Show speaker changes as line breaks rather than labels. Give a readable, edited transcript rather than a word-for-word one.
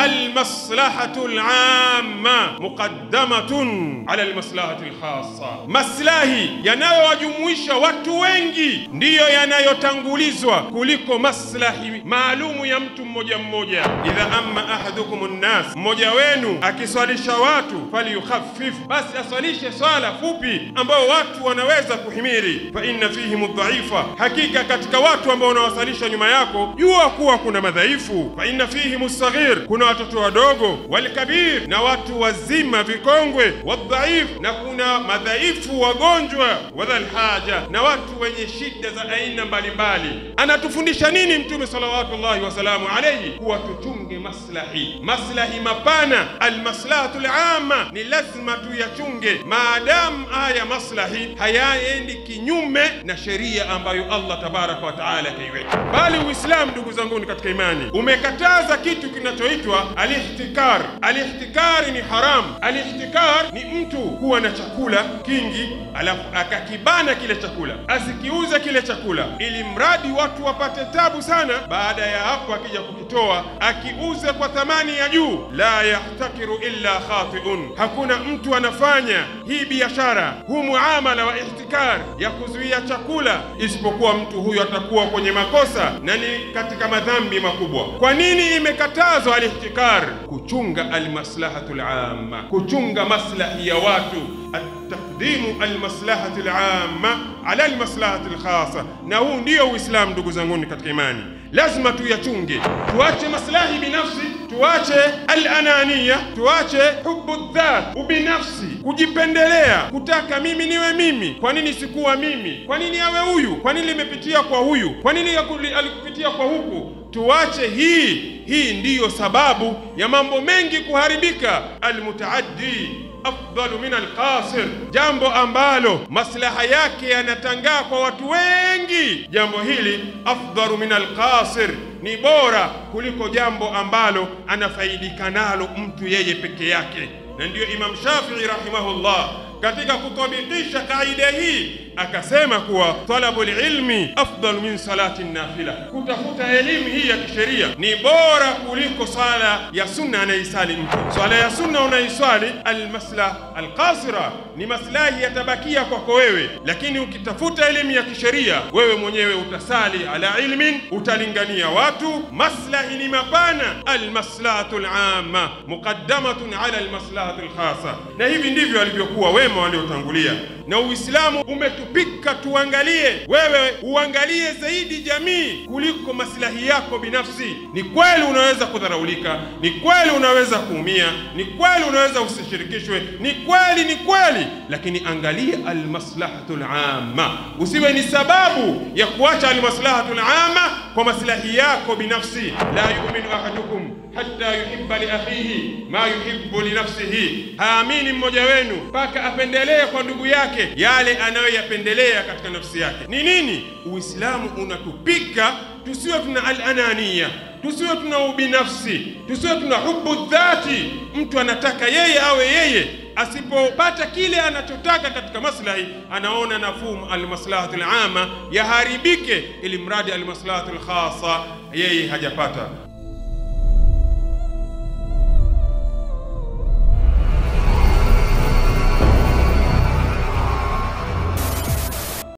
المصلحة العامة مقدمة على المصلحة الخاصة. Maslahi yanayowajumuisha watu wengi ndiyo yanayotangulizwa kuliko maslahi maalumu ya mtu mmoja mmoja. Idha amma ahadukumun nas, mmoja wenu akiswalisha watu, falyukhaffif, basi aswalishe swala fupi ambao watu wanaweza kuhimili. Fa inna fihi mudhaifa, hakika katika watu ambao wanawasalisha nyuma yako jua kuwa kuna madhaifu. Fa inna fihi musaghir, kuna watoto wadogo, walikabir, na watu wazima vikongwe, wadhaif, na kuna madhaifu wagonjwa, wadhal haja, na watu wenye shida za aina mbalimbali. Anatufundisha nini Mtume sallallahu alaihi wasallam alayhi? Kuwa tuchunge maslahi mapana. Almaslahatul amma ni lazima tuyachunge, maadamu haya maslahi hayaendi kinyume na sheria ambayo Allah tabaraka wa taala kaiweka. Bali Uislamu, ndugu zangu katika imani, umekataza kitu kinachoitwa alihtikar. Alihtikar ni haram. Alihtikar ni mtu kuwa na chakula kingi alafu akakibana kile chakula, asikiuze kile chakula ili mradi watu wapate tabu sana. Baada ya hapo akija kukitoa akiuze kwa thamani ya juu. La yahtakiru illa khati'un, hakuna mtu anafanya hii biashara, huu muamala wa ihtikar ya kuzuia chakula isipokuwa mtu huyo atakuwa kwenye makosa na ni katika madhambi makubwa. Kwa nini imekatazwa alihtikar? Kuchunga almaslahatul amma, kuchunga maslahi ya watu, taqdimu almaslahatil amma ala almaslahatil khassa. Na huu ndio Uislamu, ndugu zangu katika imani. Lazima tuyachunge, tuache maslahi binafsi, tuache al-ananiya, tuache hubbu dhat, ubinafsi, kujipendelea, kutaka mimi niwe mimi. Kwa nini sikuwa mimi? Kwa nini awe huyu? Kwa nini limepitia kwa huyu? Kwa nini alikupitia kwa huku? Tuache hii ndiyo sababu ya mambo mengi kuharibika. Almutaaddi afdalu min alqasir, jambo ambalo maslaha yake yanatangaa kwa watu wengi, jambo hili afdalu min alqasir, ni bora kuliko jambo ambalo anafaidika nalo mtu yeye peke yake. Na ndiyo Imam Shafi'i rahimahullah katika kutabikisha kaida hii akasema kuwa talabul ilmi afdal min salati nafila, kutafuta elimu hii ya kisheria ni bora kuliko swala ya sunna anaisali mtu. Swala ya sunna unaiswali, almaslah alqasira, ni maslahi yatabakia kwako wewe, lakini ukitafuta elimu ya kisheria wewe mwenyewe utasali ala ilmin, utalingania watu. Maslahi ni mapana. Almaslahatul amma muqaddamatun ala almaslahatil khassa. Na hivi ndivyo alivyokuwa wema waliotangulia. Na Uislamu umetupika tuangalie, wewe uangalie zaidi jamii kuliko maslahi yako binafsi. Ni kweli unaweza kudharaulika, ni kweli unaweza kuumia, ni kweli unaweza usishirikishwe, ni kweli, lakini angalia almaslahatul amma. Usiwe ni sababu ya kuacha almaslahatul amma kwa maslahi yako binafsi. La yu'minu ahadukum hatta yuhibba li akhihi ma yuhibbu li nafsihi, haamini mmoja wenu mpaka apendelee kwa ndugu yake yale anayoyapendelea katika nafsi yake. Ni nini? Uislamu unatupika tusiwe tuna al-ananiya, tusiwe tuna ubinafsi, tusiwe tuna hubbu dhati. Mtu anataka yeye awe yeye, asipopata kile anachotaka katika maslahi anaona nafuu almaslahatul amma yaharibike, ili mradi almaslahatul khassa yeye hajapata.